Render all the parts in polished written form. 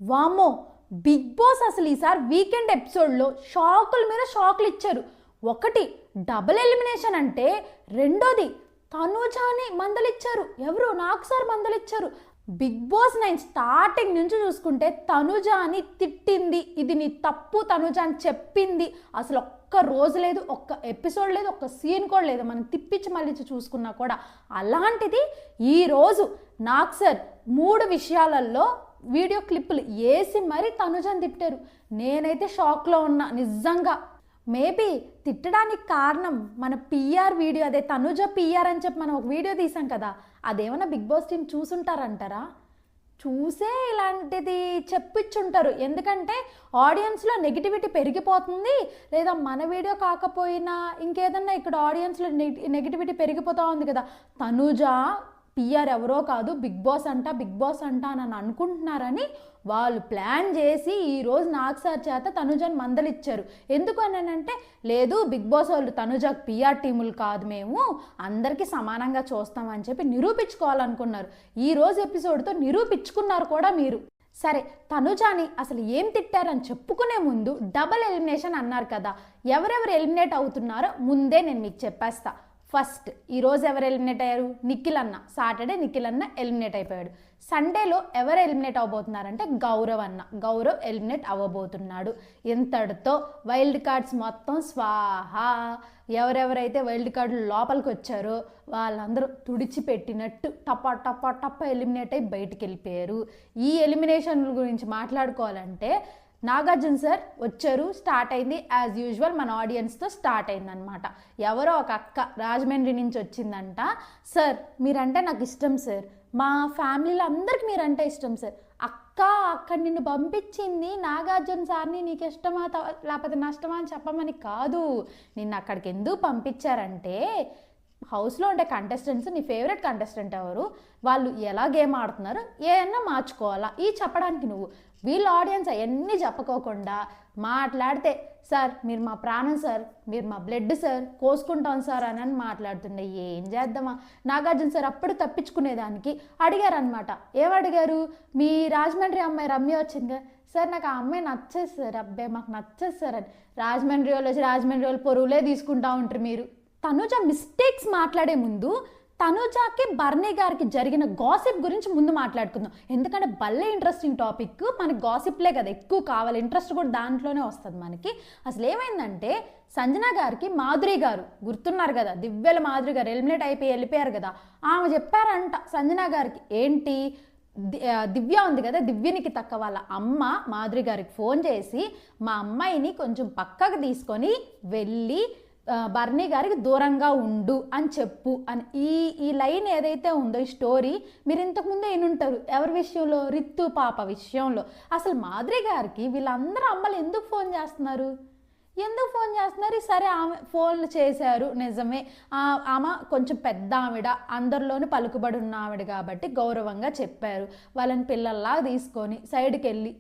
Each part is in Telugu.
వామ్మో, బిగ్ బాస్ అసలు ఈసారి వీకెండ్ ఎపిసోడ్లో షాకుల మీద షాకులు ఇచ్చారు. ఒకటి డబుల్ ఎలిమినేషన్ అంటే, రెండోది తనుజాని మందలిచ్చారు. ఎవరు? నాకు సార్ మందలిచ్చారు. బిగ్ బాస్ 9 స్టార్టింగ్ నుంచి చూసుకుంటే తనుజాని తిట్టింది, ఇది నీ తప్పు తనుజ అని చెప్పింది. అసలు ఒక్క రోజు లేదు, ఒక్క ఎపిసోడ్ లేదు, ఒక్క సీన్ కూడా లేదు. మనం తిప్పించి మళ్ళీ చూసుకున్నా కూడా. అలాంటిది ఈరోజు నాకు సార్ 3 విషయాలలో వీడియో క్లిప్పులు వేసి మరీ తనుజని తిట్టారు. నేనైతే షాక్లో ఉన్నా నిజంగా. మేబీ తిట్టడానికి కారణం మన పిఆర్ వీడియో, అదే తనుజ పిఆర్ అని చెప్పి మనం ఒక వీడియో తీసాం కదా, అదేమన్నా బిగ్ బాస్ టీం చూసుంటారంటారా? చూసే ఇలాంటిది చెప్పించుంటారు. ఎందుకంటే ఆడియన్స్లో నెగిటివిటీ పెరిగిపోతుంది, లేదా మన వీడియో కాకపోయినా ఇంకేదన్నా ఇక్కడ ఆడియన్స్లో నెగిటివిటీ పెరిగిపోతూ ఉంది కదా, తనుజ పిఆర్ ఎవరో కాదు బిగ్ బాస్ అంట అని అనుకుంటున్నారని వాళ్ళు ప్లాన్ చేసి ఈరోజు నాకు సార్ చేత తనుజని మందలిచ్చారు. ఎందుకు అనంటే, లేదు బిగ్ బాస్ వాళ్ళు తనుజకు పిఆర్ టీములు కాదు, మేము అందరికీ సమానంగా చూస్తామని చెప్పి నిరూపించుకోవాలనుకున్నారు. ఈరోజు ఎపిసోడ్తో నిరూపించుకున్నారు కూడా మీరు. సరే, తనుజాని అసలు ఏం తిట్టారని చెప్పుకునే ముందు డబల్ ఎలిమినేషన్ అన్నారు కదా, ఎవరెవరు ఎలిమినేట్ అవుతున్నారో ముందే నేను మీకు చెప్పేస్తా. ఫస్ట్ ఈరోజు ఎవరు ఎలిమినేట్ అయ్యారు? నిఖిల్ అన్న. సాటర్డే నిఖిల్ అన్న ఎలిమినేట్ అయిపోయాడు. సండేలో ఎవరు ఎలిమినేట్ అవ్వబోతున్నారంటే గౌరవ్ అన్న. గౌరవ్ ఎలిమినేట్ అవ్వబోతున్నాడు. ఇంతటితో వైల్డ్ కార్డ్స్ మొత్తం స్వాహా. ఎవరెవరైతే వైల్డ్ కార్డు లోపలికి వచ్చారో వాళ్ళందరూ తుడిచిపెట్టినట్టు టప ఎలిమినేట్ అయ్యి బయటికి వెళ్ళిపోయారు. ఈ ఎలిమినేషన్ల గురించి మాట్లాడుకోవాలంటే, నాగార్జున సార్ వచ్చారు, స్టార్ట్ అయింది యాజ్ యూజువల్ మన ఆడియన్స్తో స్టార్ట్ అయిందనమాట. ఎవరో ఒక అక్క రాజమండ్రి నుంచి వచ్చిందంట. సార్ మీరంటే నాకు ఇష్టం సార్, మా ఫ్యామిలీలో అందరికి మీరంటే ఇష్టం సార్. అక్కడ నిన్ను పంపించింది నాగార్జున సార్ని నీకు ఇష్టమా లేకపోతే నష్టమా అని చెప్పమని కాదు. నిన్ను అక్కడికి ఎందుకు పంపించారంటే, హౌస్లో ఉండే కంటెస్టెంట్స్, నీ ఫేవరెట్ కంటెస్టెంట్ ఎవరు, వాళ్ళు ఎలా గేమ్ ఆడుతున్నారు, ఏమన్నా మార్చుకోవాలా ఈ చెప్పడానికి నువ్వు. వీళ్ళ ఆడియన్స్ అవన్నీ చెప్పుకోకుండా మాట్లాడితే, సార్ మీరు మా ప్రాణం సార్, మీరు మా బ్లడ్ సార్, కోసుకుంటాం సార్ అని మాట్లాడుతుండే. ఏం చేద్దామా? నాగార్జున సార్ అప్పుడు తప్పించుకునేదానికి అడిగారనమాట. ఏమడిగారు? మీ రాజమండ్రి అమ్మాయి రమ్య వచ్చింది సార్, నాకు ఆ అమ్మాయి నచ్చేది సార్, అబ్బాయి మాకు నచ్చేది సార్ అని. రాజమండ్రి వాళ్ళు వచ్చి రాజమండ్రి వాళ్ళు పొరువులే తీసుకుంటా ఉంటారు మీరు. తనుజ మిస్టేక్స్ మాట్లాడే ముందు తనుజాకి బర్నీ గారికి జరిగిన గాసిప్ గురించి ముందు మాట్లాడుకుందాం. ఎందుకంటే భలే ఇంట్రెస్టింగ్ టాపిక్. మనకి గాసిప్లే కదా ఎక్కువ కావాలి, ఇంట్రెస్ట్ కూడా దాంట్లోనే వస్తుంది మనకి. అసలు ఏమైందంటే, సంజన గారికి మాధురి గారు గుర్తున్నారు కదా, దివ్యల మాధురి గారు ఎలిమినేట్ అయిపోయి వెళ్ళిపోయారు కదా, ఆమె చెప్పారంట సంజన గారికి, ఏంటి దివ్య ఉంది కదా, దివ్యనికి తక్క వాళ్ళ అమ్మ మాధురి గారికి ఫోన్ చేసి, మా అమ్మాయిని కొంచెం పక్కకు తీసుకొని వెళ్ళి బర్నీ గారికి దూరంగా ఉండు అని చెప్పు అని. ఈ లైన్ ఏదైతే ఉందో, ఈ స్టోరీ మీరు ఇంతకుముందే వినుంటారు. ఎవరి విషయంలో? రిత్తు పాప విషయంలో. అసలు మాధురి గారికి వీళ్ళందరూ అమ్మలు ఎందుకు ఫోన్ చేస్తున్నారు? సరే, ఆమె ఫోన్లు చేశారు నిజమే. ఆమె కొంచెం పెద్ద ఆవిడ, అందరిలోనూ పలుకుబడి ఉన్న ఆవిడ కాబట్టి గౌరవంగా చెప్పారు. వాళ్ళని పిల్లల్లా తీసుకొని సైడ్కి వెళ్ళి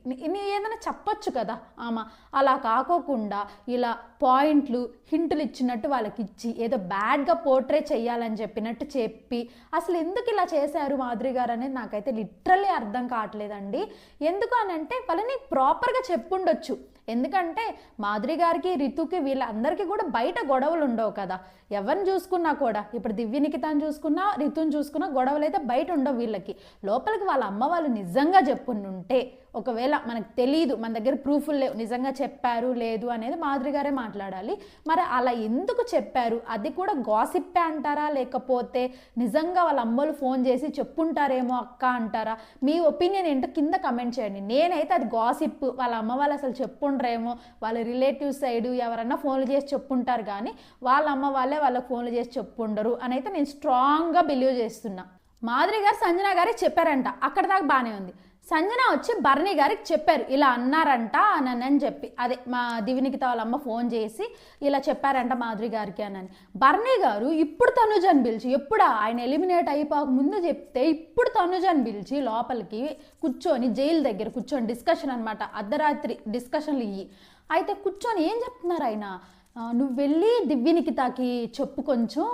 ఏదైనా చెప్పొచ్చు కదా ఆమె. అలా కాకోకుండా ఇలా పాయింట్లు హింటులు ఇచ్చినట్టు వాళ్ళకి ఇచ్చి ఏదో బ్యాడ్గా పోర్ట్రే చెయ్యాలని చెప్పినట్టు చెప్పి, అసలు ఎందుకు ఇలా చేశారు మాధురి గారు అనేది నాకైతే లిటరల్లీ అర్థం కావట్లేదండి. ఎందుకు అనంటే, వాళ్ళని ప్రాపర్గా చెప్పుండొచ్చు. ఎందుకంటే మాధురి గారికి, రితుకి, వీళ్ళందరికీ కూడా బయట గొడవలు ఉండవు కదా. ఎవరిని చూసుకున్నా కూడా, ఇప్పుడు దివ్యనికితాన్ని చూసుకున్నా, రితుని చూసుకున్నా గొడవలు అయితే బయట ఉండవు వీళ్ళకి. లోపలికి వాళ్ళ అమ్మ వాళ్ళు నిజంగా చెప్పుంటే, ఒకవేళ మనకు తెలియదు, మన దగ్గర ప్రూఫ్లు లేవు, నిజంగా చెప్పారు లేదు అనేది మాధురి గారే మాట్లాడాలి. మరి అలా ఎందుకు చెప్పారు? అది కూడా గాసిప్పే అంటారా, లేకపోతే నిజంగా వాళ్ళ అమ్మలు ఫోన్ చేసి చెప్పుంటారేమో అక్క అంటారా? మీ ఒపీనియన్ ఏంటో కింద కమెంట్ చేయండి. నేనైతే అది గాసిప్, వాళ్ళ అమ్మ వాళ్ళు అసలు చెప్పుండ్రేమో, వాళ్ళ రిలేటివ్స్ సైడు ఎవరన్నా ఫోన్లు చేసి చెప్పుంటారు, కానీ వాళ్ళ అమ్మ వాళ్ళే వాళ్ళకి ఫోన్లు చేసి చెప్పుండరు అని అయితే నేను స్ట్రాంగ్గా బిలీవ్ చేస్తున్నా. మాధురి గారు సంజన గారికి చెప్పారంట, అక్కడ దాకా బాగానే ఉంది. సంజన వచ్చి బర్నీ గారికి చెప్పారు, ఇలా అన్నారంట అని చెప్పి, అదే మా దివ్యనికిత వాళ్ళ అమ్మ ఫోన్ చేసి ఇలా చెప్పారంట మాధురి గారికి అని. బర్నీ గారు ఇప్పుడు తనుజని పిలిచి, ఎప్పుడా ఆయన ఎలిమినేట్ అయిపోక ముందు చెప్తే, ఇప్పుడు తనుజని పిలిచి లోపలికి కూర్చొని, జైలు దగ్గర కూర్చొని డిస్కషన్ అనమాట, అర్ధరాత్రి డిస్కషన్లు ఇవి. అయితే కూర్చొని ఏం చెప్తున్నారు ఆయన, నువ్వు వెళ్ళి దివ్యనికితాకి చెప్పు, కొంచెం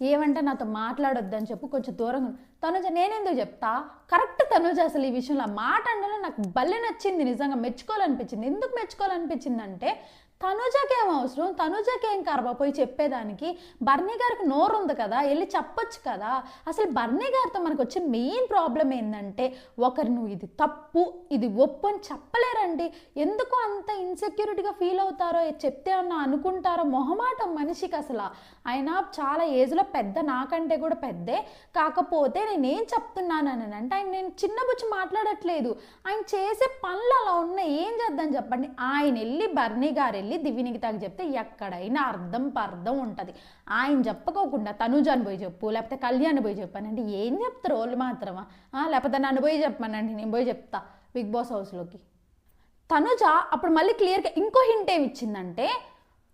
ఏమంటే నాతో మాట్లాడొద్దని చెప్పు, కొంచెం దూరంగా. తనుజ నేనెందుకు చెప్తా, కరెక్ట్ తనుజ అసలు ఈ విషయంలో మాట అంటే నాకు భలే నచ్చింది, నిజంగా మెచ్చుకోవాలనిపించింది. ఎందుకు మెచ్చుకోవాలనిపించింది అంటే తనుజకి ఏం అవసరం, తనుజకి ఏం కర్మ పోయి చెప్పేదానికి, బర్నీ గారికి నోరు ఉంది కదా, వెళ్ళి చెప్పొచ్చు కదా. అసలు బర్నీ గారితో మనకు వచ్చే మెయిన్ ప్రాబ్లం ఏంటంటే ఒకరు నువ్వు ఇది తప్పు ఇది ఒప్పు అని చెప్పలేరండి. ఎందుకు అంత ఇన్సెక్యూరిటీగా ఫీల్ అవుతారో, చెప్తే అన్న అనుకుంటారో, మొహమాటం మనిషికి అసలు. ఆయన చాలా ఏజ్లో పెద్ద, నాకంటే కూడా పెద్దే. కాకపోతే నేనేం చెప్తున్నానని అంటే ఆయన నేను చిన్నబుచ్చి మాట్లాడట్లేదు, ఆయన చేసే పనులు అలా ఉన్నాయి. ఏం చేద్దాం చెప్పండి. ఆయన వెళ్ళి బర్నీ గారు వెళ్ళి దివ్యనికితాకి చెప్తే ఎక్కడైనా అర్థం పర్థం ఉంటుంది. ఆయన చెప్పకోకుండా తనుజాని పోయి చెప్పు, లేకపోతే కళ్యాణ్ పోయి చెప్పానండి. ఏం చెప్తారు వాళ్ళు మాత్రమా? లేకపోతే నన్ను పోయి చెప్పానండి, నేను పోయి చెప్తా బిగ్ బాస్ హౌస్లోకి. తనుజ అప్పుడు మళ్ళీ క్లియర్గా ఇంకో హింట్ ఏమి ఇచ్చిందంటే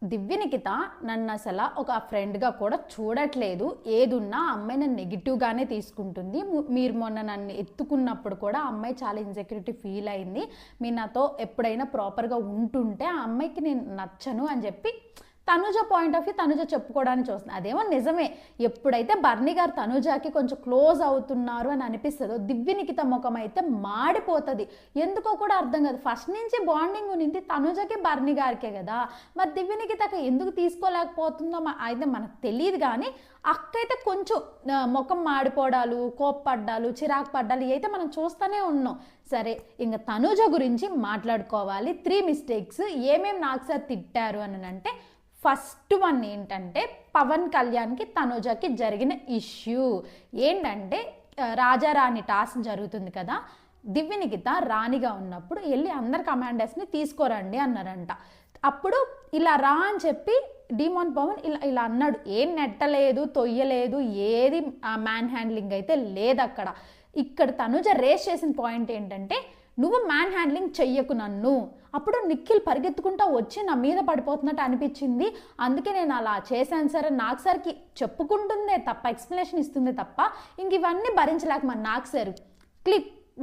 దివ్యనికిత నన్ను అసలు ఒక ఫ్రెండ్గా కూడా చూడట్లేదు, ఏదున్నా అమ్మాయి నన్ను నెగిటివ్గానే తీసుకుంటుంది. మీరు మొన్న నన్ను ఎత్తుకున్నప్పుడు కూడా ఆ అమ్మాయి చాలా ఇన్సెక్యూరిటీ ఫీల్ అయింది, మీరు నాతో ఎప్పుడైనా ప్రాపర్గా ఉంటుంటే ఆ అమ్మాయికి నేను నచ్చను అని చెప్పి Tanuja point of view Tanuja చెప్పుకోవడానికి చూస్తుంది. అదేమో నిజమే, ఎప్పుడైతే బర్నీ గారు తనుజకి కొంచెం క్లోజ్ అవుతున్నారు అని అనిపిస్తుందో దివ్యనికిత ముఖం అయితే మాడిపోతుంది. ఎందుకో కూడా అర్థం కాదు. ఫస్ట్ నుంచి బాండింగ్ ఉంది తనుజకి బర్నీ గారికే కదా, మరి దివ్యనికితకి ఎందుకు తీసుకోలేకపోతుందో అయితే మనకు తెలియదు. కానీ అక్క అయితే కొంచెం ముఖం మాడిపోవడాలు, కోప్పడ్డాలు, చిరాకు పడ్డాలు అయితే మనం చూస్తూనే ఉన్నాం. సరే, ఇంకా తనుజ గురించి మాట్లాడుకోవాలి. 3 మిస్టేక్స్ ఏమేమి నాకు సార్ తిట్టారు అని అంటే ఫస్ట్ వన్ ఏంటంటే పవన్ కళ్యాణ్కి తనుజకి జరిగిన ఇష్యూ ఏంటంటే రాజారాణి టాస్క్ జరుగుతుంది కదా, దివ్యనికిత రాణిగా ఉన్నప్పుడు వెళ్ళి అందరు కమాండర్స్ని తీసుకోరండి అన్నారంట. అప్పుడు ఇలా రా అని చెప్పి డిమాన్ పవన్ ఇలా అన్నాడు. ఏం నెట్టలేదు, తొయ్యలేదు, ఏది మ్యాన్ హ్యాండ్లింగ్ అయితే లేదు అక్కడ. ఇక్కడ తనుజ రేస్ చేసిన పాయింట్ ఏంటంటే నువ్వు మ్యాన్ హ్యాండ్లింగ్ చెయ్యకు నన్ను. అప్పుడు నిఖిల్ పరిగెత్తుకుంటా వచ్చి నా మీద పడిపోతున్నట్టు అనిపించింది, అందుకే నేను అలా చేశాను సార్ అని నాకు సార్కి చెప్పుకుంటుందే తప్ప, ఎక్స్ప్లెనేషన్ ఇస్తుందే తప్ప ఇంక ఇవన్నీ భరించలేక మరి నాకు సార్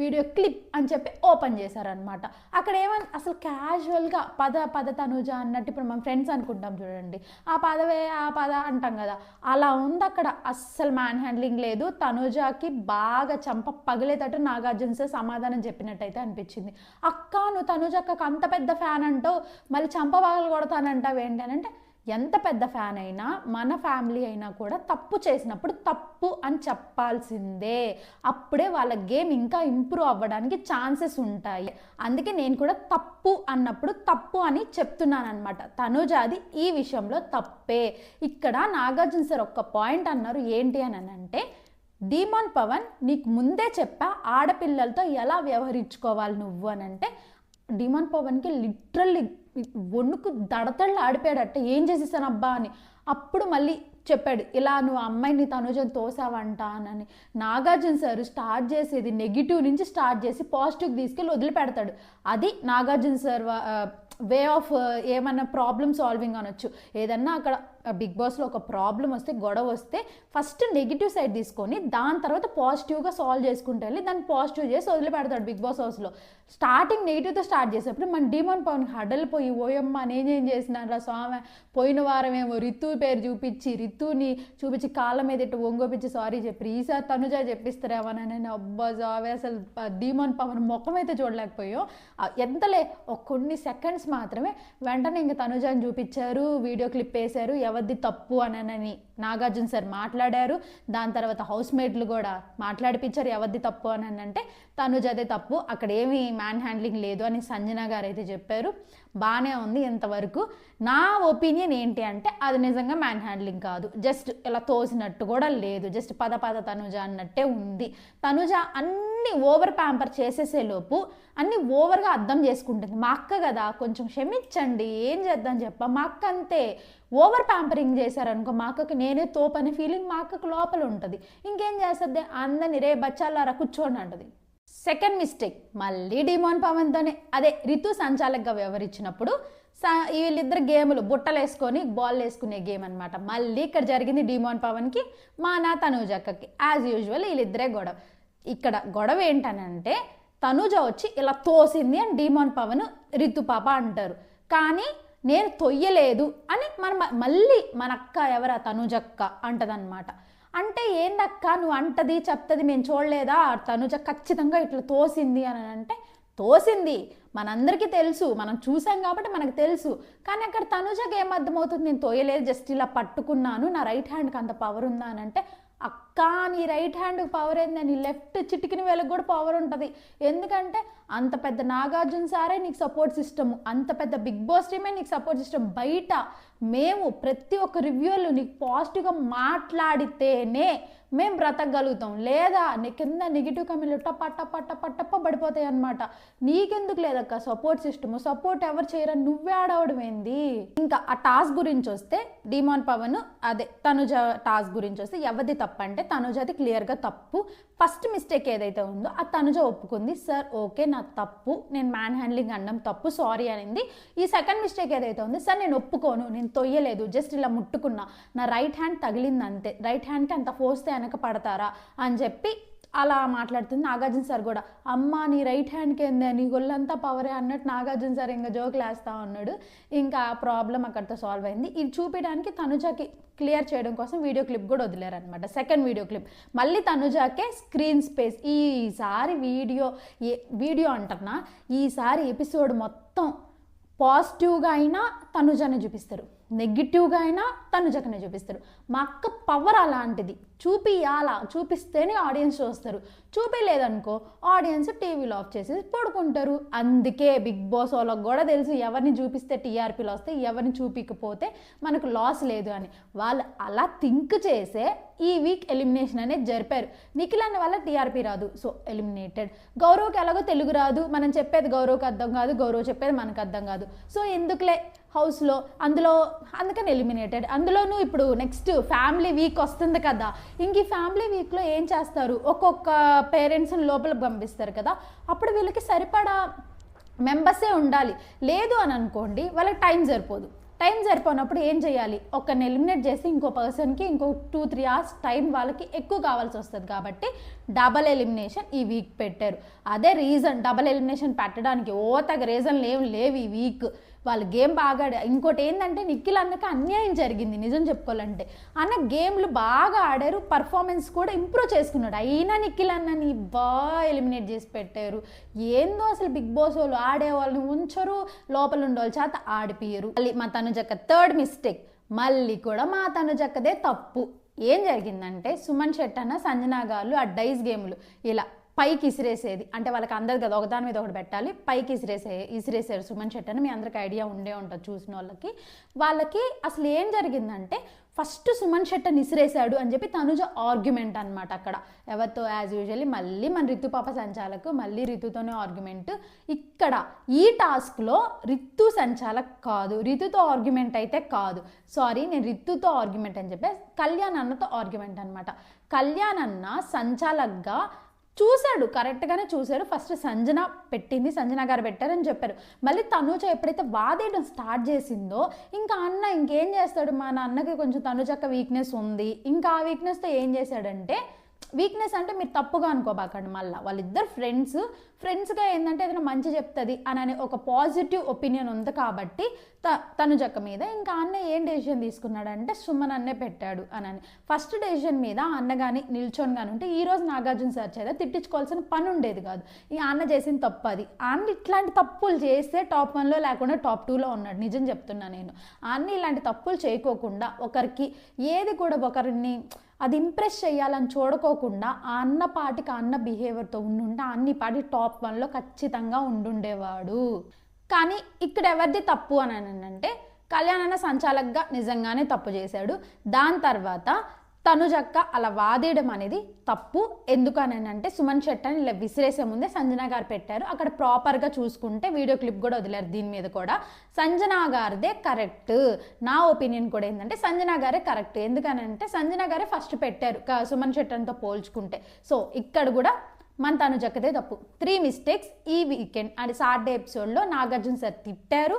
వీడియో క్లిప్ అని చెప్పి ఓపెన్ చేశారనమాట. అక్కడ ఏమని అసలు క్యాజువల్గా పద తనుజ అన్నట్టు ఇప్పుడు మనం ఫ్రెండ్స్ అనుకుంటాం చూడండి, ఆ పదవే ఆ పద అంటాం కదా, అలా ఉంది అక్కడ. అస్సలు మ్యాన్ హ్యాండ్లింగ్ లేదు. తనుజకి బాగా చంప పగిలేటట్టు నాగార్జున సార్ సమాధానం చెప్పినట్టయితే అనిపించింది. అక్క నువ్వు తనుజ అక్కకు అంత పెద్ద ఫ్యాన్ అంటావు, మళ్ళీ చంప పగలు కొడతానంటావు ఏంటి అని అంటే ఎంత పెద్ద ఫ్యాన్ అయినా మన ఫ్యామిలీ అయినా కూడా తప్పు చేసినప్పుడు తప్పు అని చెప్పాల్సిందే. అప్పుడే వాళ్ళ గేమ్ ఇంకా ఇంప్రూవ్ అవ్వడానికి ఛాన్సెస్ ఉంటాయి. అందుకే నేను కూడా తప్పు అన్నప్పుడు తప్పు అని చెప్తున్నాను అనమాట. తనుజ అది ఈ విషయంలో తప్పే. ఇక్కడ నాగార్జున సార్ ఒక్క పాయింట్ అన్నారు, ఏంటి అని అంటే డిమాన్ పవన్ నీకు ముందే చెప్పా ఆడపిల్లలతో ఎలా వ్యవహరించుకోవాలి నువ్వు అని అంటే డిమాన్ పవన్కి లిటరల్లీ వణుకు దడతళ్ళు ఆడిపోయాడట, ఏం చేసేసాను అబ్బా అని. అప్పుడు మళ్ళీ చెప్పాడు, ఇలా నువ్వు అమ్మాయిని తనుజని తోసావంట అని. నాగార్జున సార్ స్టార్ట్ చేసేది నెగిటివ్ నుంచి స్టార్ట్ చేసి పాజిటివ్కి తీసుకెళ్ళి వదిలిపెడతాడు. అది నాగార్జున సార్ వే ఆఫ్ ఏమన్నా ప్రాబ్లమ్ సాల్వింగ్ అనొచ్చు. ఏదన్నా అక్కడ బిగ్ బాస్లో ఒక ప్రాబ్లం వస్తే, గొడవ వస్తే ఫస్ట్ నెగిటివ్ సైడ్ తీసుకొని దాని తర్వాత పాజిటివ్గా సాల్వ్ చేసుకుంటూ వెళ్ళి దాన్ని పాజిటివ్ చేసి వదిలిపెడతాడు బిగ్ బాస్ హౌస్లో. స్టార్టింగ్ నెగిటివ్తో స్టార్ట్ చేసేప్పుడు మన డిమాండ్ పవన్ హడలిపోయి ఓయమ్మ నేనేం చేసినారా స్వామి, పోయిన వారం ఏమో రితు పేరు రితుని చూపించి కాళ్ళ మీద ఇట్టు ఒంగోపించి సారీ చెప్పి ఈసారి తనుజ చెప్పిస్తారేమోనని అబ్బా జావే అసలు డిమాండ్ పవన్ ముఖం అయితే చూడలేకపోయాం. ఎంతలే ఒక కొన్ని సెకండ్స్ మాత్రమే వెంటనే ఇంకా తనుజని చూపించారు, వీడియో క్లిప్ వేశారు, ఎవరిది తప్పు అని నాగార్జున సార్ మాట్లాడారు. దాని తర్వాత హౌస్ మేట్లు కూడా మాట్లాడిపించారు ఎవరిది తప్పు అని అంటే తనుజదే తప్పు, అక్కడ ఏమీ మ్యాన్ హ్యాండ్లింగ్ లేదు అని సంజన గారు అయితే చెప్పారు. బాగానే ఉంది ఎంతవరకు. నా ఒపీనియన్ ఏంటి అంటే అది నిజంగా మ్యాన్ హ్యాండ్లింగ్ కాదు, జస్ట్ ఇలా తోసినట్టు కూడా లేదు, జస్ట్ పద తనుజ అన్నట్టే ఉంది. తనుజ అన్ని ఓవర్ ప్యాంపర్ చేసేసేలోపు అన్ని ఓవర్గా అర్థం చేసుకుంటుంది. మా అక్క కదా కొంచెం క్షమించండి, ఏం చేద్దాం చెప్ప, మా అక్క అంతే. ఓవర్ ప్యాంపరింగ్ చేశారనుకో మా అక్కకి నేనే తోపనే ఫీలింగ్ మా అక్కకు లోపల ఉంటుంది. ఇంకేం చేస్తుంది, అందరిని రే బచ్చాలారా కూర్చోండి అంటది. సెకండ్ మిస్టేక్ మళ్ళీ డిమాన్ పవన్తోనే, అదే రితు సంచాలకుగా వ్యవహరించినప్పుడు వీళ్ళిద్దరు గేములు బుట్టలు వేసుకొని బాల్ వేసుకునే గేమ్ అనమాట. మళ్ళీ ఇక్కడ జరిగింది డిమాన్ పవన్కి నా తనుజక్కకి యాజ్ యూజువల్ వీళ్ళిద్దరే గొడవ. ఇక్కడ గొడవ ఏంటనంటే తనుజ వచ్చి ఇలా తోసింది అని డిమాన్ పవన్ రితు పాప అంటారు, కానీ నేను తొయ్యలేదు అని మళ్ళీ మన అక్క ఎవరా తనుజక్క అంటదనమాట. అంటే ఏందక్క నువ్వు అంటది చెప్తుంది మేము చూడలేదా, తనుజ ఖచ్చితంగా ఇట్లా తోసింది అని అంటే తోసింది మనందరికీ తెలుసు, మనం చూసాం కాబట్టి మనకు తెలుసు. కానీ అక్కడ తనుజకి ఏం అర్థమవుతుంది, నేను తోయలేదు జస్ట్ ఇలా పట్టుకున్నాను, నా రైట్ హ్యాండ్కి అంత పవర్ ఉందా అని అంటే, అక్క నీ రైట్ హ్యాండ్కి పవర్ ఏందని లెఫ్ట్ చిటికిన వేలకు కూడా పవర్ ఉంటుంది. ఎందుకంటే అంత పెద్ద నాగార్జున సారే నీకు సపోర్ట్ సిస్టమ్, అంత పెద్ద బిగ్ బాస్ టీమే నీకు సపోర్ట్ సిస్టమ్. బయట మేము ప్రతి ఒక్క రివ్యూలు నీకు పాజిటివ్గా మాట్లాడితేనే మేము బ్రతకగలుగుతాం, లేదా నీ కింద నెగిటివ్ కమెంట్లు టప్ప పడిపోతాయి అనమాట. నీకెందుకు లేదక్క సపోర్ట్ సిస్టమ్, సపోర్ట్ ఎవరు చేయరని నువ్వే ఆడవడం ఏంది. ఇంకా ఆ టాస్క్ గురించి వస్తే డిమాన్ పవన్ అదే తనుజ టాస్క్ గురించి వస్తే ఎవరిది తప్పు అంటే తనుజది క్లియర్గా తప్పు. ఫస్ట్ మిస్టేక్ ఏదైతే ఉందో ఆ తనుజ ఒప్పుకుంది, సార్ ఓకే నా తప్పు, నేను మ్యాన్ హ్యాండ్లింగ్ అనడం తప్పు సారీ అనింది. ఈ సెకండ్ మిస్టేక్ ఏదైతే ఉందో, సార్ నేను ఒప్పుకోను, నేను తొయ్యలేదు, జస్ట్ ఇలా ముట్టుకున్నా, నా రైట్ హ్యాండ్ తగిలింది అంతే, రైట్ హ్యాండ్కి అంత ఫోర్స్ వెనక పడతారా అని చెప్పి అలా మాట్లాడుతుంది. నాగార్జున సార్ కూడా అమ్మ నీ రైట్ హ్యాండ్కి ఏందే నీ గొల్లంతా పవరే అన్నట్టు నాగార్జున సార్ ఇంకా జోకులు వేస్తా ఉన్నాడు. ఇంకా ఆ ప్రాబ్లం అక్కడితో సాల్వ్ అయింది. ఇది చూపించడానికి తనుజకి క్లియర్ చేయడం కోసం వీడియో క్లిప్ కూడా వదిలేరనమాట. సెకండ్ వీడియో క్లిప్ మళ్ళీ తనుజాకే స్క్రీన్ స్పేస్. ఈసారి వీడియో అంటున్నా, ఈసారి ఎపిసోడ్ మొత్తం పాజిటివ్గా అయినా తనుజానే చూపిస్తారు, నెగిటివ్గా అయినా తనుజకనే చూపిస్తారు. మా అక్క పవర్ అలాంటిది, చూపిస్తేనే ఆడియన్స్ చూస్తారు, చూపించలేదనుకో ఆడియన్స్ టీవీలో ఆఫ్ చేసేసి పడుకుంటారు. అందుకే బిగ్ బాస్ వాళ్ళకి కూడా తెలుసు ఎవరిని చూపిస్తే టీఆర్పీలు వస్తాయి, ఎవరిని చూపించకపోతే మనకు లాస్ లేదు అని. వాళ్ళు అలా థింక్ చేసే ఈ వీక్ ఎలిమినేషన్ అనేది జరిపారు. నిఖిల్ అన్న వల్ల టీఆర్పీ రాదు, సో ఎలిమినేటెడ్. గౌరవ్కి ఎలాగో తెలుగు రాదు, మనం చెప్పేది గౌరవ్కి అర్థం కాదు, గౌరవ్ చెప్పేది మనకు అర్థం కాదు, సో ఎందుకులే హౌస్లో అందుకని ఎలిమినేటెడ్. అందులోనూ ఇప్పుడు నెక్స్ట్ ఫ్యామిలీ వీక్ వస్తుంది కదా, ఇంక ఈ ఫ్యామిలీ వీక్లో ఏం చేస్తారు, ఒక్కొక్క పేరెంట్స్ని లోపలికి పంపిస్తారు కదా, అప్పుడు వీళ్ళకి సరిపడా మెంబర్సే ఉండాలి. లేదు అని అనుకోండి వాళ్ళకి టైం సరిపోనప్పుడు ఏం చేయాలి, ఒకరిని ఎలిమినేట్ చేసి ఇంకో పర్సన్కి ఇంకో 2-3 అవర్స్ టైం వాళ్ళకి ఎక్కువ కావాల్సి వస్తుంది. కాబట్టి డబల్ ఎలిమినేషన్ ఈ వీక్ పెట్టారు. అదే రీజన్ డబల్ ఎలిమినేషన్ పెట్టడానికి, తగ్గ రీజన్ లేవు ఈ వీక్. వాళ్ళు గేమ్ బాగా ఇంకోటి ఏంటంటే నిఖిల్ అన్నకి అన్యాయం జరిగింది నిజం చెప్పుకోవాలంటే. అన్న గేమ్లు బాగా ఆడారు, పర్ఫార్మెన్స్ కూడా ఇంప్రూవ్ చేసుకున్నాడు, అయినా నిఖిల్ అన్నని ఎలిమినేట్ చేసి పెట్టారు. ఏందో అసలు బిగ్ బాస్ వాళ్ళు ఆడే వాళ్ళని ఉంచరు, లోపల ఉండేవాళ్ళ చేత ఆడిపియరు. మళ్ళీ మా తనుజక్క థర్డ్ మిస్టేక్, మళ్ళీ కూడా మా తనుజక్కదే తప్పు. ఏం జరిగిందంటే సుమన్ శెట్టి అన్న సంజనా గారు ఆ డైస్ గేమ్లు ఇలా పైకి ఇసిరేసేది, అంటే వాళ్ళకి అందరు కదా ఒకదాని మీద ఒకటి పెట్టాలి, పైకి ఇసిరేసారు సుమన్ శెట్టి అని. మీ అందరికి ఐడియా ఉండే ఉంటుంది చూసిన వాళ్ళకి అసలు ఏం జరిగిందంటే ఫస్ట్ సుమన్ శెట్టిని ఇసిరేసాడు అని చెప్పి తనుజ ఆర్గ్యుమెంట్ అనమాట. అక్కడ ఎవరితో యాజ్ యూజువల్లీ మళ్ళీ మన రితు పాప సంచాలకు మళ్ళీ రితుతోనే ఆర్గ్యుమెంట్. ఇక్కడ ఈ టాస్క్లో రితు సంచాలక్ కాదు, రితుతో ఆర్గ్యుమెంట్ అయితే కాదు, సారీ నేను రితుతో ఆర్గ్యుమెంట్ అని చెప్పి కళ్యాణ్ అన్నతో ఆర్గ్యుమెంట్ అనమాట. కళ్యాణ్ అన్న సంచాలక్గా చూశాడు, కరెక్ట్గానే చూశాడు. ఫస్ట్ సంజన గారు పెట్టారని చెప్పారు. మళ్ళీ తనుజ ఎప్పుడైతే వాదేయడం స్టార్ట్ చేసిందో ఇంకా అన్న ఇంకేం చేస్తాడు, మా అన్నకి కొంచెం తనుజక్క వీక్నెస్ ఉంది, ఇంకా ఆ వీక్నెస్తో ఏం చేశాడంటే, వీక్నెస్ అంటే మీరు తప్పుగా అనుకోబాకండి, మళ్ళీ వాళ్ళిద్దరు ఫ్రెండ్స్గా ఏంటంటే ఏదైనా మంచి చెప్తుంది అని ఒక పాజిటివ్ ఒపీనియన్ ఉంది కాబట్టి తనుజక్క మీద ఇంకా అన్న ఏం డెసిషన్ తీసుకున్నాడంటే సుమన్ అన్నే పెట్టాడు అని. ఫస్ట్ డెసిషన్ మీద అన్న కానీ నిల్చొని కానీ ఉంటే ఈరోజు నాగార్జున సార్ చేత తిట్టించుకోవాల్సిన పని ఉండేది కాదు. ఈ అన్న చేసిన తప్పు అది. అన్న ఇట్లాంటి తప్పులు చేస్తే టాప్ 1లో లేకుండా టాప్ 2లో ఉన్నాడు, నిజం చెప్తున్నా నేను. అన్న ఇలాంటి తప్పులు చేయకోకుండా ఒకరికి ఏది కూడా ఒకరిని అది ఇంప్రెస్ చేయాలని చూడకోకుండా ఆ అన్న పాటికి అన్న బిహేవియర్తో ఉండుంటే అన్ని పాటి టాప్ 1లో ఖచ్చితంగా ఉండుండేవాడు. కానీ ఇక్కడ ఎవరిది తప్పు అని అంటే కళ్యాణ్ అన్న సంచాలక్గా నిజంగానే తప్పు చేశాడు. దాని తర్వాత తనుజక్క అలా వాదేయడం అనేది తప్పు. ఎందుకనంటే సుమన్ శెట్టిని ఇలా విసిరేసే ముందే సంజన గారు పెట్టారు, అక్కడ ప్రాపర్గా చూసుకుంటే వీడియో క్లిప్ కూడా వదిలేరు. దీని మీద కూడా సంజన గారిదే కరెక్ట్. నా ఒపీనియన్ కూడా ఏంటంటే సంజన గారే కరెక్ట్. ఎందుకనంటే సంజన గారే ఫస్ట్ పెట్టారు సుమన్ శెట్టితో పోల్చుకుంటే. సో ఇక్కడ కూడా మన తనుజక్కదే తప్పు. 3 మిస్టేక్స్ ఈ వీకెండ్ అండ్ సాటర్డే ఎపిసోడ్లో నాగార్జున సార్ తిట్టారు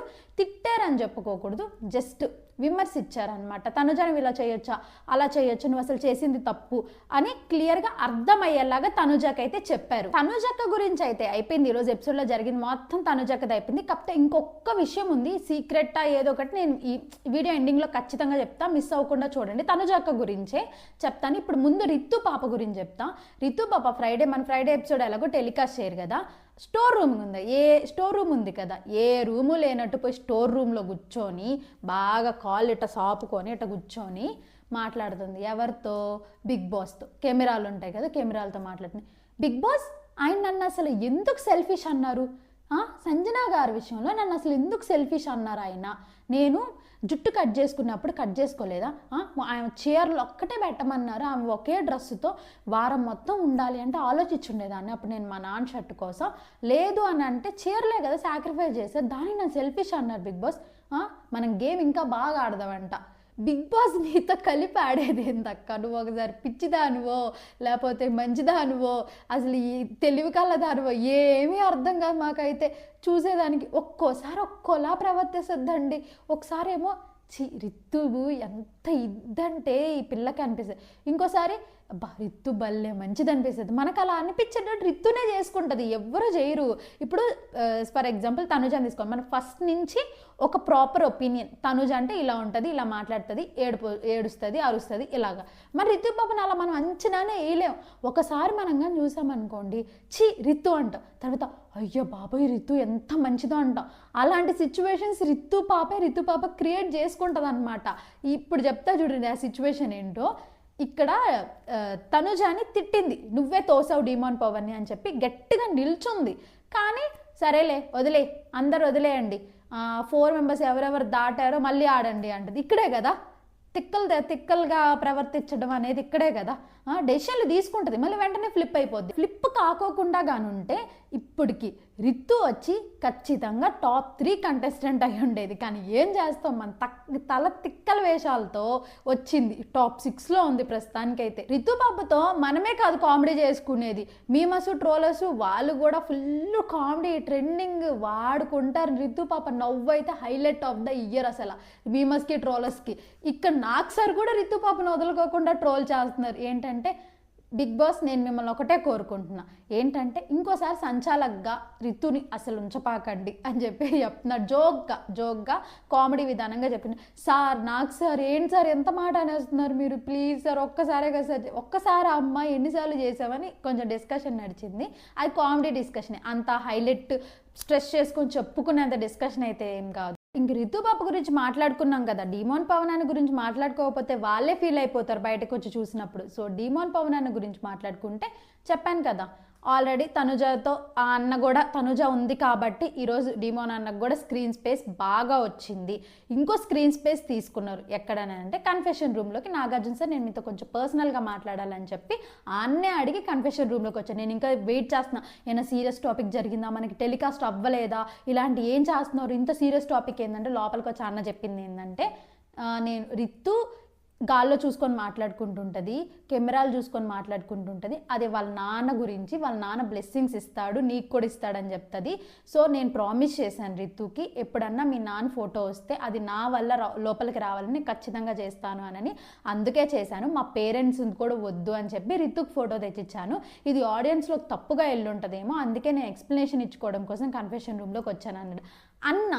అని చెప్పుకోకూడదు, జస్ట్ విమర్శించారనమాట. తనుజని ఇలా చేయొచ్చా, అలా చేయొచ్చు, నువ్వు అసలు చేసింది తప్పు అని క్లియర్గా అర్థమయ్యేలాగా తనుజకైతే చెప్పారు. తనుజక్క గురించి అయితే అయిపోయింది. ఈరోజు ఎపిసోడ్లో జరిగింది మొత్తం తనుజక్కది అయిపోయింది. కాకపోతే ఇంకొక విషయం ఉంది, సీక్రెట్ ఏదో ఒకటి నేను ఈ వీడియో ఎండింగ్లో ఖచ్చితంగా చెప్తా, మిస్ అవ్వకుండా చూడండి. తనుజక్క గురించే చెప్తాను. ఇప్పుడు ముందు రితు పాప గురించి చెప్తా. రితు పాప మన ఫ్రైడే ఎపిసోడ్ ఎలాగో టెలికాస్ట్ చేయరు కదా, స్టోర్ రూమ్ ఉంది, స్టోర్ రూమ్ ఉంది కదా, ఏ రూము లేనట్టు పోయి స్టోర్ రూమ్లో కూర్చొని బాగా కాళ్ళు ఇట్ట సాపుకొని ఇట్ట కూర్చొని మాట్లాడుతుంది. ఎవరితో? బిగ్ బాస్తో. కెమెరాలు ఉంటాయి కదా, కెమెరాలతో మాట్లాడుతుంది. బిగ్ బాస్ ఆయన నన్ను అసలు ఎందుకు సెల్ఫిష్ అన్నారు? సంజన గారి విషయంలో నన్ను అసలు ఎందుకు సెల్ఫిష్ అన్నారు? ఆయన నేను జుట్టు కట్ చేసుకున్నప్పుడు కట్ చేసుకోలేదా? ఆమె చీరలు ఒక్కటే పెట్టమన్నారు, ఆమె ఒకే డ్రెస్సుతో వారం మొత్తం ఉండాలి అంటే ఆలోచించుండేదాన్ని. అప్పుడు నేను మా నాన్న షర్ట్ కోసం లేదు అని అంటే చీరలే కదా సాక్రిఫైస్ చేశారు, దాన్ని నన్ను సెల్ఫిష్ అన్నారు బిగ్ బాస్. మనం గేమ్ ఇంకా బాగా ఆడదామంట. బిగ్ బాస్ నీతో కలిపి ఆడేది ఏందక్క? నువ్వు ఒకసారి పిచ్చిదానువో లేకపోతే మంచిదానువో అసలు ఈ తెలివి కలదానువో ఏమీ అర్థం కాదు మాకైతే. చూసేదానికి ఒక్కోసారి ఒక్కోలా ప్రవర్తిస్తుందండి. ఒకసారి ఏమో రిత్తువు ఎంత ఇద్దంటే ఈ పిల్లకి అనిపిస్తుంది, ఇంకోసారి అబ్బా రిత్తు భలే మంచిది అనిపిస్తుంది. మనకు అలా అనిపించేటట్టు రిత్తునే చేసుకుంటుంది, ఎవ్వరూ చేయరు. ఇప్పుడు ఫర్ ఎగ్జాంపుల్ తనుజని తీసుకోండి, మనం ఫస్ట్ నుంచి ఒక ప్రాపర్ ఒపీనియన్, తనుజ అంటే ఇలా ఉంటుంది, ఇలా మాట్లాడుతుంది, ఏడుస్తుంది, అరుస్తుంది, ఇలాగా. మరి రితు పాపని అలా మనం అంచనానే వేయలేం. ఒకసారి మనం కానీ చూసామనుకోండి, రిత్తు అంటాం, తర్వాత అయ్యో బాబాయ్ రితు ఎంత మంచిదో అంటాం. అలాంటి సిచ్యువేషన్స్ రితు పాప క్రియేట్ చేసుకుంటుంది అనమాట. ఇప్పుడు చెప్తా చూడండి ఆ సిచ్యువేషన్ ఏంటో. ఇక్కడ తనుజాని తిట్టింది, నువ్వే తోసావు డిమాన్ పవర్ని అని చెప్పి గట్టిగా నిల్చుంది. కానీ సరేలే అందరు వదిలేయండి, 4 మెంబర్స్ ఎవరెవరు దాటారో మళ్ళీ ఆడండి అంటది. ఇక్కడే కదా తిక్కలుగా ప్రవర్తించడం అనేది, ఇక్కడే కదా డెసిషన్లు తీసుకుంటుంది, మళ్ళీ వెంటనే ఫ్లిప్ అయిపోద్ది. ఫ్లిప్ కాకోకుండా గానుంటే ఇప్పటికి రిత్తు వచ్చి ఖచ్చితంగా టాప్ 3 కంటెస్టెంట్ అయి ఉండేది. కానీ ఏం చేస్తాం, మన తల తిక్కల వేషాలతో వచ్చింది టాప్ 6లో ఉంది ప్రస్తుతానికైతే. రితు పాపతో మనమే కాదు కామెడీ చేసుకునేది, మీమస్ ట్రోలర్స్ వాళ్ళు కూడా ఫుల్ కామెడీ ట్రెండింగ్ వాడుకుంటారు. రితు పాప నవ్వు అయితే హైలైట్ ఆఫ్ ద ఇయర్ అసలు మీమస్కి ట్రోలర్స్కి. ఇక్కడ నాకు సార్ కూడా రితు పాపను వదులుకోకుండా ట్రోల్ చేస్తున్నారు. ఏంటంటే బిగ్ బాస్ నేను మిమ్మల్ని ఒకటే కోరుకుంటున్నా, ఏంటంటే ఇంకోసారి సంచాలక్గా రితుని అసలు ఉంచపాకండి అని చెప్పి చెప్తున్నారు. జోక్గా కామెడీ విధానంగా చెప్పిన సార్, నాకు సార్ ఏంటి సార్ ఎంత మాట అనేస్తున్నారు మీరు, ప్లీజ్ సార్ ఒక్కసారే కదా సార్, ఒక్కసారి ఆ అమ్మాయి ఎన్నిసార్లు చేసామని కొంచెం డిస్కషన్ నడిచింది. అది కామెడీ డిస్కషన్, అంత హైలైట్ స్ట్రెస్ చేసుకొని చెప్పుకునేంత డిస్కషన్ అయితే ఏం కాదు. ఇంక రితు పాప గురించి మాట్లాడుకున్నాం కదా, డిమాన్ పవన్ గురించి మాట్లాడుకోకపోతే వాళ్ళే ఫీల్ అయిపోతారు బయటకు వచ్చి చూసినప్పుడు. సో డిమాన్ పవన్ గురించి మాట్లాడుకుంటే చెప్పాను కదా, ఆల్రెడీ తనుజతో ఆ అన్న కూడా తనుజ ఉంది కాబట్టి ఈరోజు డిమాన్ అన్నకు కూడా స్క్రీన్ స్పేస్ బాగా వచ్చింది. ఇంకో స్క్రీన్ స్పేస్ తీసుకున్నారు ఎక్కడనంటే కన్ఫెషన్ రూమ్లోకి. నాగార్జున సార్ నేను మీతో కొంచెం పర్సనల్గా మాట్లాడాలని చెప్పి ఆ అన్నే అడిగి కన్ఫెషన్ రూమ్లోకి వచ్చాను. నేను ఇంకా వెయిట్ చేస్తున్నా, ఏమైనా సీరియస్ టాపిక్ జరిగిందా, మనకి టెలికాస్ట్ అవ్వలేదా, ఇలాంటి ఏం చేస్తున్నారు, ఇంత సీరియస్ టాపిక్ ఏంటంటే లోపలికి వచ్చి అన్న చెప్పింది ఏంటంటే, నేను రిత్తు గాల్లో చూసుకొని మాట్లాడుకుంటుంటుంది, కెమెరాలు చూసుకొని మాట్లాడుకుంటుంటుంది, అది వాళ్ళ నాన్న గురించి, వాళ్ళ నాన్న బ్లెస్సింగ్స్ ఇస్తాడు, నీకు కూడా ఇస్తాడని చెప్తుంది. సో నేను ప్రామిస్ చేశాను రితుకి, ఎప్పుడన్నా మీ నాన్న ఫోటో వస్తే అది నా వల్ల లోపలికి రావాలని ఖచ్చితంగా చేస్తాను అని, అందుకే చేశాను. మా పేరెంట్స్ కూడా వద్దు అని చెప్పి రితుకి ఫోటో తెచ్చిచ్చాను. ఇది ఆడియన్స్లో తప్పుగా వెళ్ళుంటుందేమో, అందుకే నేను ఎక్స్ప్లెనేషన్ ఇచ్చుకోవడం కోసం కన్ఫెషన్ రూమ్లోకి వచ్చాను అన్నాడు. అన్న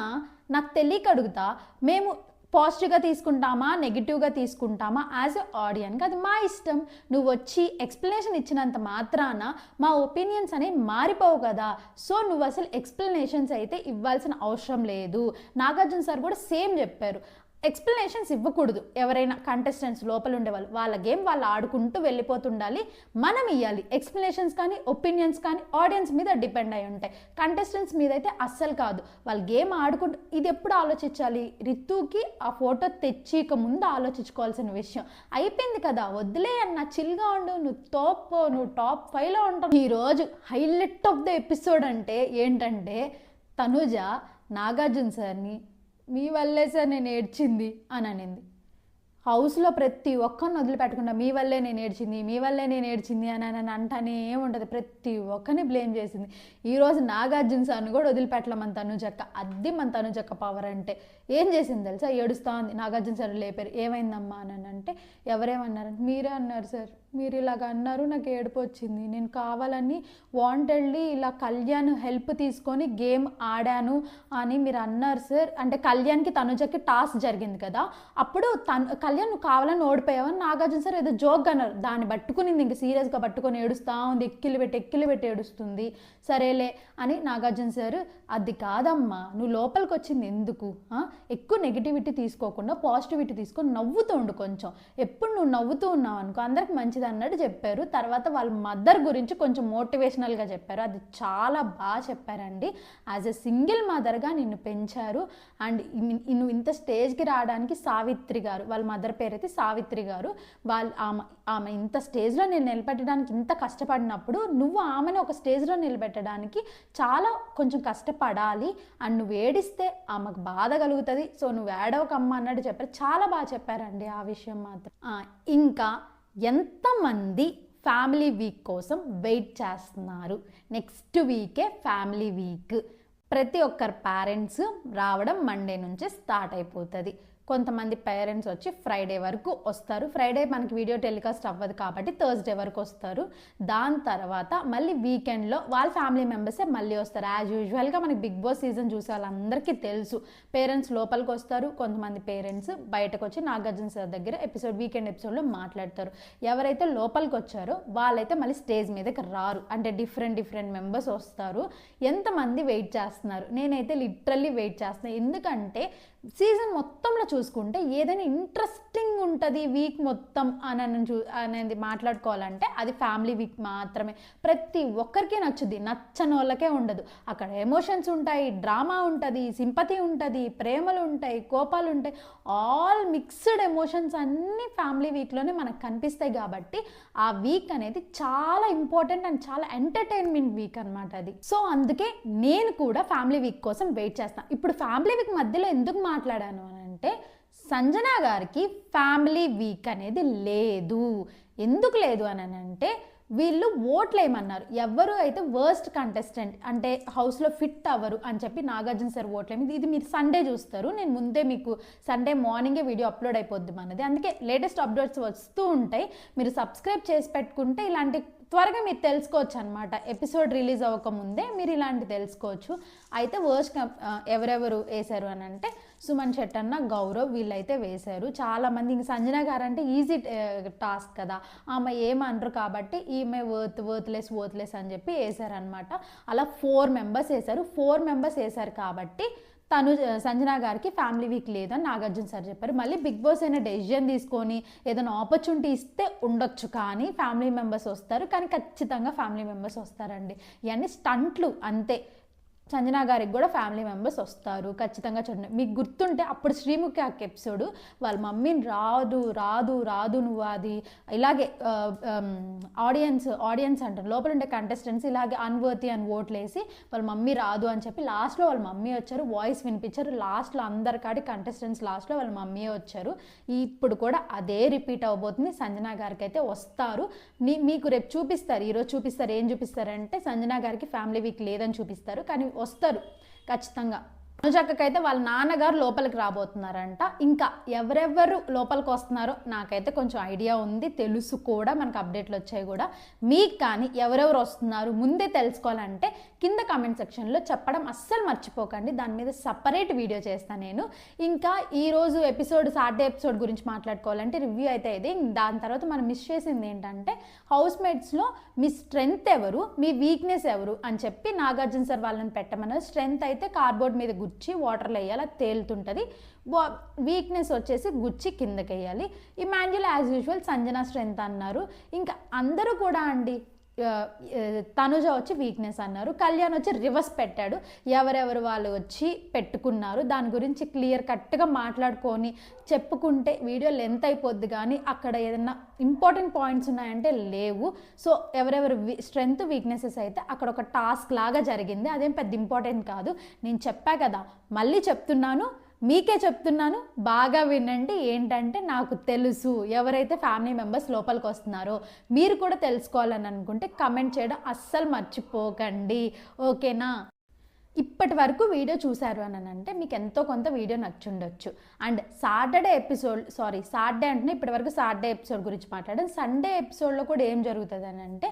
నాకు తెలియక అడుగుతా, మేము పాజిటివ్గా తీసుకుంటామా నెగిటివ్గా తీసుకుంటామా యాజ్ ఎ ఆడియన్గా అది మా ఇష్టం. నువ్వు వచ్చి ఎక్స్ప్లెనేషన్ ఇచ్చినంత మాత్రాన మా ఒపీనియన్స్ అనేవి మారిపోవు కదా. సో నువ్వు అసలు ఎక్స్ప్లెనేషన్స్ అయితే ఇవ్వాల్సిన అవసరం లేదు. నాగార్జున సార్ కూడా సేమ్ చెప్పారు, ఎక్స్ప్లెనేషన్స్ ఇవ్వకూడదు. ఎవరైనా కంటెస్టెంట్స్ లోపల ఉండేవాళ్ళు వాళ్ళ గేమ్ వాళ్ళు ఆడుకుంటూ వెళ్ళిపోతుండాలి, మనం ఇవ్వాలి. ఎక్స్ప్లెనేషన్స్ కానీ ఒపీనియన్స్ కానీ ఆడియన్స్ మీద డిపెండ్ అయి ఉంటాయి, కంటెస్టెంట్స్ మీద అయితే అస్సలు కాదు. వాళ్ళ గేమ్ ఆడుకుంటూ, ఇది ఎప్పుడు ఆలోచించాలి, రితుకి ఆ ఫోటో తెచ్చిక ముందు ఆలోచించుకోవాల్సిన విషయం. అయిపోయింది కదా, వద్దులే అన్న, చిల్గా ఉండు, నువ్వు టాప్ 5లో ఉంటావు. ఈరోజు హైలైట్ ఆఫ్ ద ఎపిసోడ్ అంటే ఏంటంటే, తనుజ నాగార్జున సార్ని మీ వల్లే సార్ నేను ఏడ్చింది అని అనింది. హౌస్లో ప్రతి ఒక్కరిని వదిలిపెట్టకుండా మీ వల్లే నేను ఏడ్చింది అని అంటానే ఉంటుంది. ప్రతి ఒక్కరిని బ్లేమ్ చేసింది. ఈరోజు నాగార్జున సార్ని కూడా వదిలిపెట్టలే మన తనుజక్క. అది మన తనుజక్క పవర్ అంటే. ఏం చేసింది తెలుసా? ఏడుస్తూ ఉంది. నాగార్జున సార్ లేపారు. ఏమైందమ్మా అని అంటే ఎవరేమన్నారంటే మీరే అన్నారు సార్, మీరు ఇలాగ అన్నారు, నాకు ఏడుపు వచ్చింది, నేను కావాలని వాంటెడ్లీ ఇలా కళ్యాణ్ హెల్ప్ తీసుకొని గేమ్ ఆడాను అని మీరు అన్నారు సార్. అంటే కళ్యాణ్కి తనుజకి టాస్క్ జరిగింది కదా, అప్పుడు కళ్యాణ్ నువ్వు కావాలని ఓడిపోయావని నాగార్జున సార్ ఏదో జోక్ అన్నారు. దాన్ని పట్టుకునింది, ఇంక సీరియస్గా పట్టుకొని ఏడుస్తూ ఉంది. ఎక్కిలు పెట్టి ఏడుస్తుంది. సరేలే అని నాగార్జున సార్, అది కాదమ్మా, నువ్వు లోపలికి వచ్చింది ఎందుకు, ఎక్కువ నెగిటివిటీ తీసుకోకుండా పాజిటివిటీ తీసుకొని నవ్వుతూ ఉండు కొంచెం. ఎప్పుడు నువ్వు నవ్వుతూ ఉన్నావు అనుకో అందరికి మంచిది అన్నట్టు చెప్పారు. తర్వాత వాళ్ళ మదర్ గురించి కొంచెం మోటివేషనల్గా చెప్పారు. అది చాలా బాగా చెప్పారండి. యాజ్ ఎ సింగిల్ మదర్గా నిన్ను పెంచారు. అండ్ నువ్వు ఇంత స్టేజ్కి రావడానికి సావిత్రి గారు, వాళ్ళ మదర్ పేరైతే సావిత్రి గారు, ఆమె ఇంత స్టేజ్లో నేను నిలబెట్టడానికి ఇంత కష్టపడినప్పుడు నువ్వు ఆమెను ఒక స్టేజ్లో నిలబెట్టడానికి చాలా కొంచెం కష్టపడాలి. అండ్ నువ్వు ఏడిస్తే ఆమెకు బాధ కలుగుతుంది. సో నువ్వు ఏడవకమ్మ అన్నట్టు చెప్పారు. చాలా బాగా చెప్పారండి ఆ విషయం మాత్రం. ఇంకా ఎంతమంది ఫ్యామిలీ వీక్ కోసం వెయిట్ చేస్తున్నారు? నెక్స్ట్ వీకే ఫ్యామిలీ వీక్. ప్రతి ఒక్కరు పేరెంట్స్ రావడం మండే నుంచే స్టార్ట్ అయిపోతుంది. కొంతమంది పేరెంట్స్ వచ్చి ఫ్రైడే వరకు వస్తారు. ఫ్రైడే మనకి వీడియో టెలికాస్ట్ అవ్వదు కాబట్టి థర్స్డే వరకు వస్తారు. దాని తర్వాత మళ్ళీ వీకెండ్లో వాళ్ళ ఫ్యామిలీ మెంబర్సే మళ్ళీ వస్తారు. యాజ్ యూజువల్గా మనకి బిగ్ బాస్ సీజన్ చూసే వాళ్ళందరికీ తెలుసు, పేరెంట్స్ లోపలికి వస్తారు, కొంతమంది పేరెంట్స్ బయటకు వచ్చి నాగార్జున సార్ దగ్గర వీకెండ్ ఎపిసోడ్లో మాట్లాడతారు. ఎవరైతే లోపలికి వచ్చారో వాళ్ళైతే మళ్ళీ స్టేజ్ మీదకి రారు. అంటే డిఫరెంట్ మెంబర్స్ వస్తారు. ఎంతమంది వెయిట్ చేస్తున్నారు? నేనైతే లిటరల్లీ వెయిట్ చేస్తున్నాను. ఎందుకంటే సీజన్ మొత్తంలో చూసుకుంటే ఏదైనా ఇంట్రెస్టింగ్ ఉంటుంది వీక్ మొత్తం అనేది మాట్లాడుకోవాలంటే అది ఫ్యామిలీ వీక్ మాత్రమే. ప్రతి ఒక్కరికి నచ్చుద్ది, నచ్చని వాళ్ళకే ఉండదు. అక్కడ ఎమోషన్స్ ఉంటాయి, డ్రామా ఉంటుంది, సింపతి ఉంటుంది, ప్రేమలు ఉంటాయి, కోపాలు ఉంటాయి. ఆల్ మిక్స్డ్ ఎమోషన్స్ అన్నీ ఫ్యామిలీ వీక్లోనే మనకు కనిపిస్తాయి. కాబట్టి ఆ వీక్ అనేది చాలా ఇంపార్టెంట్ అండ్ చాలా ఎంటర్టైన్మెంట్ వీక్ అనమాట అది. సో అందుకే నేను కూడా ఫ్యామిలీ వీక్ కోసం వెయిట్ చేస్తాను. ఇప్పుడు ఫ్యామిలీ వీక్ మధ్యలో ఎందుకు మాట్లాడాను అని అంటే, సంజన గారికి ఫ్యామిలీ వీక్ అనేది లేదు. ఎందుకు లేదు అని అంటే, వీళ్ళు ఓట్లు ఏమన్నారు, ఎవరు అయితే వర్స్ట్ కంటెస్టెంట్ అంటే హౌస్లో ఫిట్ అవ్వరు అని చెప్పి నాగార్జున సార్ ఓట్లేమి. ఇది మీరు సండే చూస్తారు. నేను ముందే మీకు సండే మార్నింగే వీడియో అప్లోడ్ అయిపోద్ది మనది. అందుకే లేటెస్ట్ అప్డేట్స్ వస్తూ ఉంటాయి. మీరు సబ్స్క్రైబ్ చేసి పెట్టుకుంటే ఇలాంటి త్వరగా మీరు తెలుసుకోవచ్చు అనమాట. ఎపిసోడ్ రిలీజ్ అవ్వకముందే మీరు ఇలాంటి తెలుసుకోవచ్చు. అయితే వర్స్ట్ ఎవరెవరు వేశారు అని అంటే, సుమన్ శెట్టన్న, గౌరవ్ వీళ్ళైతే వేశారు. చాలామంది ఇంక సంజన గారు అంటే ఈజీ టాస్క్ కదా, ఆమె ఏమనరు కాబట్టి ఈమె వర్త్లెస్ అని చెప్పి వేశారనమాట. అలా 4 మెంబర్స్ వేశారు. 4 మెంబర్స్ వేశారు కాబట్టి సంజన గారికి ఫ్యామిలీ వీక్ లేదని నాగార్జున సార్ చెప్పారు. మళ్ళీ బిగ్ బాస్ అయినా డెసిజన్ తీసుకొని ఏదైనా ఆపర్చునిటీ ఇస్తే ఉండొచ్చు, కానీ ఫ్యామిలీ మెంబర్స్ వస్తారు. కానీ ఖచ్చితంగా ఫ్యామిలీ మెంబర్స్ వస్తారండి. ఇవన్నీ స్టంట్లు అంతే. సంజన గారికి కూడా ఫ్యామిలీ మెంబర్స్ వస్తారు ఖచ్చితంగా. చూడండి, మీకు గుర్తుంటే అప్పుడు శ్రీముఖి అక్క ఎపిసోడు వాళ్ళ మమ్మీని రాదు నువ్వు అది ఇలాగే ఆడియన్స్ అంటారు, లోపల ఉండే కంటెస్టెంట్స్ ఇలాగే అన్వర్తి అని ఓట్లేసి వాళ్ళ మమ్మీ రాదు అని చెప్పి లాస్ట్లో వాళ్ళ మమ్మీ వచ్చారు, వాయిస్ వినిపించారు. లాస్ట్లో అందరికాడి కంటెస్టెంట్స్ లాస్ట్లో వాళ్ళ మమ్మీ వచ్చారు. ఇప్పుడు కూడా అదే రిపీట్ అవ్వబోతుంది. సంజన గారికి అయితే వస్తారు. మీకు రేపు చూపిస్తారు, ఈరోజు చూపిస్తారు. ఏం చూపిస్తారంటే సంజన గారికి ఫ్యామిలీ వీక్ లేదని చూపిస్తారు, కానీ వస్తారు ఖచ్చితంగా. అనుజక్కకైతే వాళ్ళ నాన్నగారు లోపలికి రాబోతున్నారంట. ఇంకా ఎవరెవరు లోపలికి వస్తున్నారో నాకైతే కొంచెం ఐడియా ఉంది, తెలుసు కూడా, మనకు అప్డేట్లు వచ్చాయి కూడా. మీకు కానీ ఎవరెవరు వస్తున్నారు ముందే తెలుసుకోవాలంటే కింద కామెంట్ సెక్షన్లో చెప్పడం అస్సలు మర్చిపోకండి. దాని మీద సపరేట్ వీడియో చేస్తాను నేను. ఇంకా ఈరోజు సాటర్డే ఎపిసోడ్ గురించి మాట్లాడుకోవాలంటే రివ్యూ అయితే ఇది. దాని తర్వాత మనం మిస్ చేసింది ఏంటంటే హౌస్ మేట్స్లో మీ స్ట్రెంగ్త్ ఎవరు, మీ వీక్నెస్ ఎవరు అని చెప్పి నాగార్జున సార్ వాళ్ళని పెట్టమన్నారు. స్ట్రెంగ్త్ అయితే కార్డ్బోర్డ్ మీద గుచ్చి వాటర్లో వేయాలి, తేలుతుంటుంది. వీక్నెస్ వచ్చేసి గుచ్చి కిందకి వేయాలి. Emmanuel as usual Sanjana strength అన్నారు. ఇంకా అందరూ కూడా అండి, తనుజ వచ్చి వీక్నెస్ అన్నారు, కళ్యాణ్ వచ్చి రివర్స్ పెట్టాడు. ఎవరెవరు వాళ్ళు వచ్చి పెట్టుకున్నారు దాని గురించి క్లియర్ కట్గా మాట్లాడుకొని చెప్పుకుంటే వీడియో లెంత్ అయిపోద్ది, కానీ అక్కడ ఏదైనా ఇంపార్టెంట్ పాయింట్స్ ఉన్నాయంటే లేవు. సో ఎవరెవరు స్ట్రెంగ్త్ వీక్నెసెస్ అయితే అక్కడ ఒక టాస్క్ లాగా జరిగింది, అదేం పెద్ద ఇంపార్టెంట్ కాదు. నేను చెప్పా కదా, మళ్ళీ చెప్తున్నాను, మీకే చెప్తున్నాను, బాగా వినండి. ఏంటంటే నాకు తెలుసు ఎవరైతే ఫ్యామిలీ మెంబర్స్ లోపలికి వస్తున్నారో, మీరు కూడా తెలుసుకోవాలని అనుకుంటే కమెంట్ చేయడం అస్సలు మర్చిపోకండి, ఓకేనా? ఇప్పటి వరకు వీడియో చూశారు అని అంటే మీకు ఎంతో కొంత వీడియో నచ్చుండొచ్చు. అండ్ సాటర్డే అంటే ఇప్పటి వరకు సాటర్డే ఎపిసోడ్ గురించి మాట్లాడాను. సండే ఎపిసోడ్లో కూడా ఏం జరుగుతుంది అని అంటే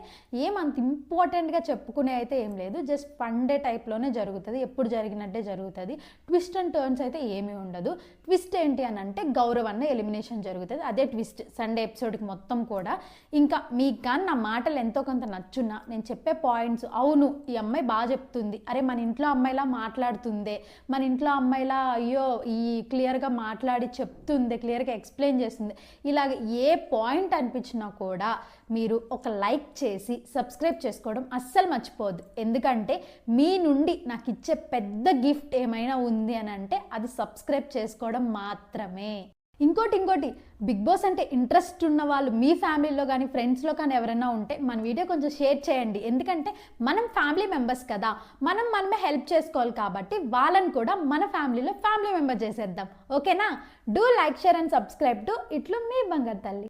ఏమంత ఇంపార్టెంట్గా చెప్పుకునే అయితే ఏం లేదు, జస్ట్ ఫన్ డే టైప్లోనే జరుగుతుంది, ఎప్పుడు జరిగినట్టే జరుగుతుంది. ట్విస్ట్ అండ్ టర్న్స్ అయితే ఏమీ ఉండదు. ట్విస్ట్ ఏంటి అని అంటే గౌరవ్ అన్న ఎలిమినేషన్ జరుగుతుంది, అదే ట్విస్ట్ సండే ఎపిసోడ్కి మొత్తం కూడా. ఇంకా మీకు కానీ నా మాటలు ఎంతో కొంత నచ్చున్నా, నేను చెప్పే పాయింట్స్ అవును ఈ అమ్మాయి బాగా చెప్తుంది, అరే మన ఇంట్లో అమ్మాయిలా మాట్లాడుతుందే, మన ఇంట్లో అమ్మాయిలా అయ్యో ఈ క్లియర్గా మాట్లాడి చెప్తుంది, క్లియర్గా ఎక్స్ప్లెయిన్ చేస్తుంది, ఇలాగ ఏ పాయింట్ అనిపించినా కూడా మీరు ఒక లైక్ చేసి సబ్స్క్రైబ్ చేసుకోవడం అస్సలు మర్చిపోవద్దు. ఎందుకంటే మీ నుండి నాకు ఇచ్చే పెద్ద గిఫ్ట్ ఏమైనా ఉంది అని అంటే అది సబ్స్క్రైబ్ చేసుకోవడం మాత్రమే. ఇంకోటి బిగ్ బాస్ అంటే ఇంట్రెస్ట్ ఉన్న వాళ్ళు మీ ఫ్యామిలీలో కానీ ఫ్రెండ్స్లో కానీ ఎవరైనా ఉంటే మన వీడియో కొంచెం షేర్ చేయండి. ఎందుకంటే మనం ఫ్యామిలీ మెంబర్స్ కదా, మనమే హెల్ప్ చేసుకోవాలి కాబట్టి వాళ్ళని కూడా మన ఫ్యామిలీలో ఫ్యామిలీ మెంబర్ చేసేద్దాం, ఓకేనా? Do like, share and subscribe to ఇట్లు మీ బంగారు తల్లి.